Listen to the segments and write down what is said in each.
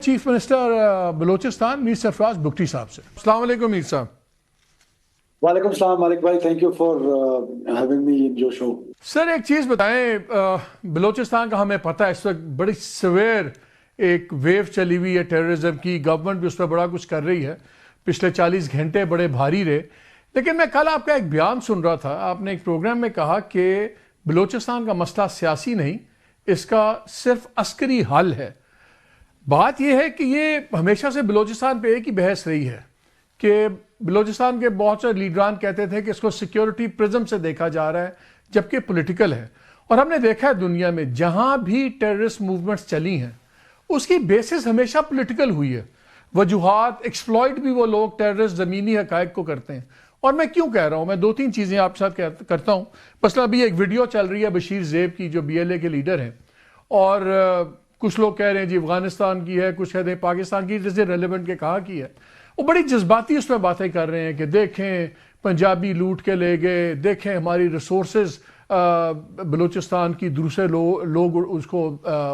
Chief minister Balochistan Mir Sarfaraz Bugti साहब से। अस्सलाम वालेकुम मीर साहब। वालेकुम सलाम मालिक भाई, thank you for having me in your show. Sir एक चीज़ बताएं, बलोचिस्तान का हमें पता है इस वक्त बड़ी सवेर एक वेव चली हुई है टेररिज्म की। गवर्नमेंट भी उस पर बड़ा कुछ कर रही है। पिछले 40 घंटे बड़े भारी रहे। लेकिन मैं कल आपका एक बयान सुन रहा था, आपने एक प्रोग्राम में कहा कि बलोचिस्तान का मसला सियासी नहीं, इसका सिर्फ अस्करी हल है। बात यह है कि ये हमेशा से बलोचिस्तान पे एक ही बहस रही है कि बलोचिस्तान के बहुत से लीडरान कहते थे कि इसको सिक्योरिटी प्रिज्म से देखा जा रहा है, जबकि पॉलिटिकल है। और हमने देखा है दुनिया में जहां भी टेररिस्ट मूवमेंट्स चली हैं उसकी बेसिस हमेशा पॉलिटिकल हुई है। वजूहात एक्सप्लॉइट भी वो लोग टेररिस्ट ज़मीनी हकायक को करते हैं। और मैं क्यों कह रहा हूं, मैं 2-3 चीज़ें आपके साथ करता हूं। मसला अभी एक वीडियो चल रही है बशीर ज़ेब की, जो BLA के लीडर हैं, और कुछ लोग कह रहे हैं जी अफगानिस्तान की है, कुछ कहते हैं पाकिस्तान की, जैसे रेलेवेंट के कहा की है। वो बड़ी जज्बाती उसमें बातें कर रहे हैं कि देखें पंजाबी लूट के ले गए, देखें हमारी रिसोर्सेज बलूचिस्तान की दूसरे लोग उसको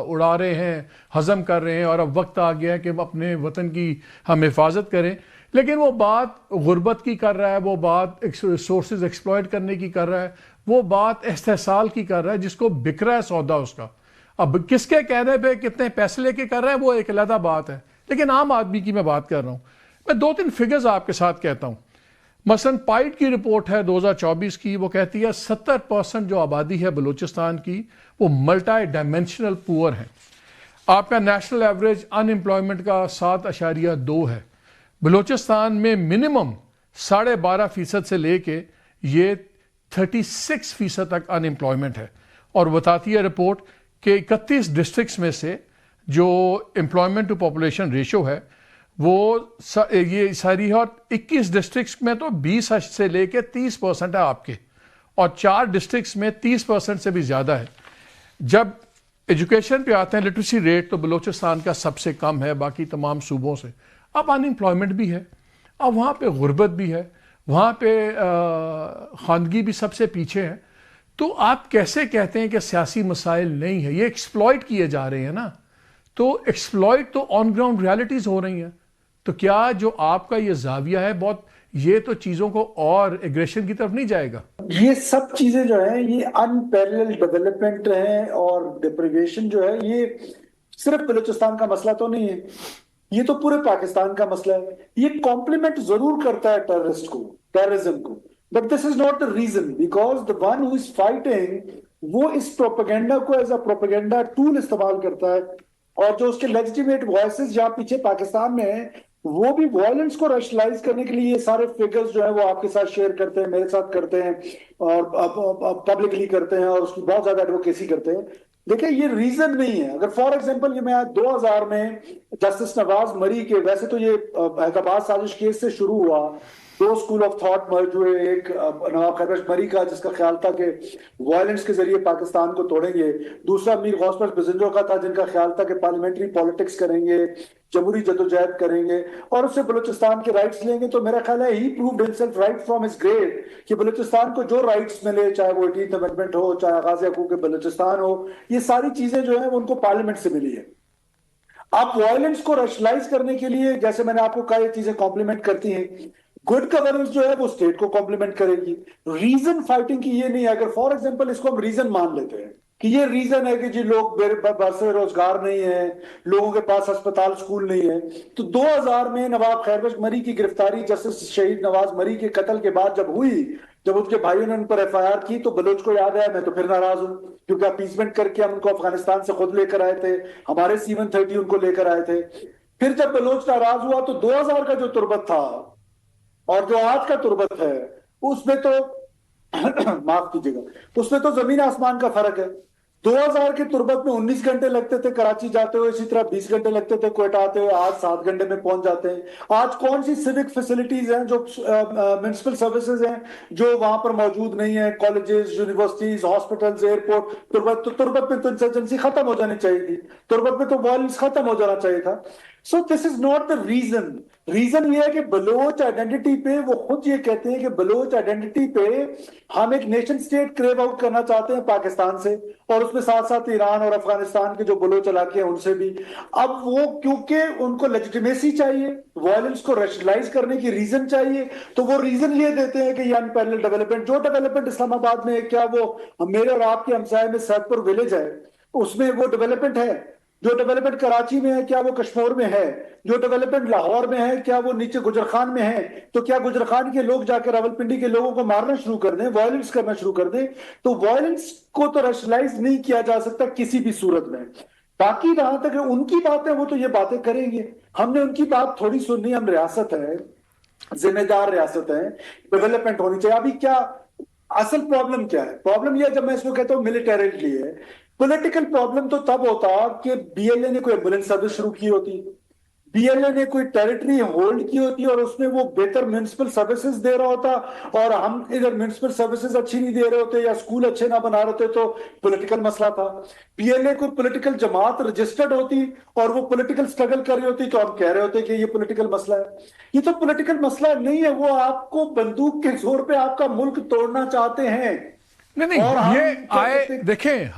उड़ा रहे हैं, हजम कर रहे हैं, और अब वक्त आ गया है कि अपने वतन की हम हिफाजत करें। लेकिन वो बात गुर्बत की कर रहा है, वो बात रिसोर्सेज एक्सप्लॉयट करने की कर रहा है, वो बात इस्तेहसाल की कर रहा है, जिसको बिक रहा है सौदा उसका। अब किसके कहने पे कितने पैसे लेके कर रहा है वो एक अलग बात है, लेकिन आम आदमी की मैं बात कर रहा हूँ। मैं 2-3 फिगर्स आपके साथ कहता हूँ। मसलन पाइट की रिपोर्ट है 2024 की, वो कहती है 70% जो आबादी है बलूचिस्तान की वो मल्टी डायमेंशनल पुअर है। आपका नेशनल एवरेज अनएम्प्लॉयमेंट का 7.2 है। बलूचिस्तान में मिनिमम 12.5% से लेके ये 36% तक अनएम्प्लॉयमेंट है। और बताती है रिपोर्ट कि 31 डिस्ट्रिक्ट्स में से जो एम्प्लॉयमेंट टू पॉपुलेशन रेशो है वो ये सारी है, और 21 डिस्ट्रिक्ट्स में तो 20 से लेके 30% है आपके, और 4 डिस्ट्रिक्ट्स में 30% से भी ज़्यादा है। जब एजुकेशन पे आते हैं, लिटरेसी रेट तो बलूचिस्तान का सबसे कम है बाकी तमाम सूबों से। अब अनएम्प्लॉयमेंट भी है, अब वहाँ पे गुर्बत भी है, वहाँ पे खानगी भी सबसे पीछे है। तो आप कैसे कहते हैं कि सियासी मसाइल नहीं है? ये एक्सप्लॉइट किए जा रहे हैं ना, तो एक्सप्लॉइट तो ऑन ग्राउंड रियलिटीज हो रही हैं। तो क्या जो आपका ये जाविया है बहुत, ये तो चीजों को और एग्रेशन की तरफ नहीं जाएगा? ये सब चीजें जो है ये अनपैरेलल्ड डेवलपमेंट है, और डिप्रिवेशन जो है ये सिर्फ बलूचिस्तान का मसला तो नहीं है, ये तो पूरे पाकिस्तान का मसला है। ये कॉम्प्लीमेंट जरूर करता है टेररिज्म को, but this is not the reason, because the one who is fighting वो इस प्रोपेगेंडा को एज अ प्रोपेगेंडा टूल इस्तेमाल करता है, और जो उसके लेजिटिमेट वॉइसेस यहाँ पीछे पाकिस्तान में है वो भी वायलेंस को रैशनलाइज करने के लिए ये सारे फिगर्स जो है वो आपके साथ शेयर करते हैं, मेरे साथ करते हैं, और पब्लिकली करते हैं, और उसकी बहुत ज्यादा एडवोकेसी करते हैं। देखिए ये रीजन नहीं है। अगर फॉर एग्जांपल ये मैं आज 2000 में जस्टिस नवाज मरी के, वैसे तो ये हैदराबाद साजिश केस से शुरू हुआ, 2 स्कूल ऑफ थॉट मर्ज हुए, एक नवाब खैबरश मरी का जिसका ख्याल था कि वायलेंस के जरिए पाकिस्तान को तोड़ेंगे, दूसरा मीर गौसपश बजिंजो का था जिनका ख्याल था कि पार्लियामेंट्री पॉलिटिक्स करेंगे, जमहूरी जदोजहद करेंगे और उससे बलूचिस्तान के राइट्स लेंगे। तो मेरा ख्याल है he proved himself right from his grave कि बलूचिस्तान को जो राइट्स मिले, चाहे वो 18th अमेंडमेंट हो, चाहे गाजी याकूब के बलूचिस्तान हो, ये सारी चीजें जो है वो उनको पार्लियामेंट से मिली है। आप वायलेंस को रैशनलाइज करने के लिए, जैसे मैंने आपको कहा, ये चीजें कॉम्प्लीमेंट करती हैं। गुड गवर्नेंस जो है वो स्टेट को कॉम्प्लीमेंट करेगी। रीजन फाइटिंग की ये नहीं है। अगर फॉर एग्जांपल इसको हम रीजन मान लेते हैं कि ये रीजन है कि जी लोग बरसर रोजगार नहीं है, लोगों के पास अस्पताल स्कूल नहीं है, तो 2000 में नवाब खैबरश मरी की गिरफ्तारी जस्टिस शहीद नवाज मरी के कत्ल के बाद जब हुई, जब उसके भाइयों ने उन पर FIR की, तो बलोच को याद आया, मैं तो फिर नाराज हूं, क्योंकि अपीसमेंट करके हम उनको अफगानिस्तान से खुद लेकर आए थे, हमारे C-130 उनको लेकर आए थे। फिर जब बलोच नाराज हुआ तो 2000 का जो तुर्बत था और जो आज का तुर्बत है उसमें तो माफ कीजिएगा, उसमें तो जमीन आसमान का फर्क है। 2000 के तुर्बत में 19 घंटे लगते थे कराची जाते हुए, इसी तरह 20 घंटे लगते थे क्वेटा आते हुए, आज 7 घंटे में पहुंच जाते हैं। आज कौन सी सिविक फैसिलिटीज हैं, जो म्युनिसिपल सर्विसेज हैं जो वहां पर मौजूद नहीं है, colleges, universities, hospitals, airport. Turbat में तो इंसर्जेंसी खत्म हो जानी चाहिए थी, तुर्बत में तो वायलेंस खत्म हो जाना चाहिए था। So this is not the reason. Reason ये है कि बलोच आइडेंटिटी पे वो खुद ये कहते हैं कि बलोच आइडेंटिटी पे हम एक नेशन स्टेट क्रेव आउट करना चाहते हैं पाकिस्तान से, और उसमें साथ साथ ईरान और अफगानिस्तान के जो बलोच इलाके हैं उनसे भी। अब वो क्योंकि उनको लेजिटिमेसी चाहिए, वायलेंस को रैशनलाइज करने की रीजन चाहिए, तो वो रीजन ये देते हैं कि ये अनपैरेलल डेवलपमेंट, जो डेवलपमेंट इस्लामाबाद में है, क्या वो मेरे और आपके हमसाये में सैदपुर विलेज है उसमें वो डेवलपमेंट है? जो डेवलपमेंट कराची में है क्या वो कश्मीर में है? जो डेवलपमेंट लाहौर में है क्या वो नीचे गुजरखान में है? तो क्या गुजरखान के लोग जाकर रावलपिंडी के लोगों को मारना शुरू कर दें, वायलेंस करना शुरू कर दें? तो वायलेंस को तो रैशनलाइज नहीं किया जा सकता किसी भी सूरत में। बाकी जहां तक उनकी बात है वो तो ये बातें करेंगे, हमने उनकी बात थोड़ी सुननी। हम रियासत है, जिम्मेदार रियासत है, डेवलपमेंट होनी चाहिए। अभी क्या असल प्रॉब्लम क्या है? प्रॉब्लम यह, जब मैं इसको कहता हूं मिलिटरीली है, पॉलिटिकल प्रॉब्लम तो तब होता कि बीएलए ने कोई एम्बुलेंस सर्विस शुरू की होती, बीएलए ने कोई टेरिटरी होल्ड की होती और उसमें वो बेहतर म्युनिसिपल सर्विसेज दे रहा होता, और हम इधर म्युनिसिपल सर्विसेज अच्छी नहीं दे रहे होते या स्कूल अच्छे ना बना रहे होते तो पॉलिटिकल मसला था। बीएलए कोई पॉलिटिकल जमात रजिस्टर्ड होती और वो पॉलिटिकल स्ट्रगल कर रही होती तो हम कह रहे होते कि ये पॉलिटिकल मसला है। ये तो पॉलिटिकल मसला नहीं है, वो आपको बंदूक के जोर पे आपका मुल्क तोड़ना चाहते हैं। नहीं नहीं, और हम ये क्या आए कहते हैं, देखें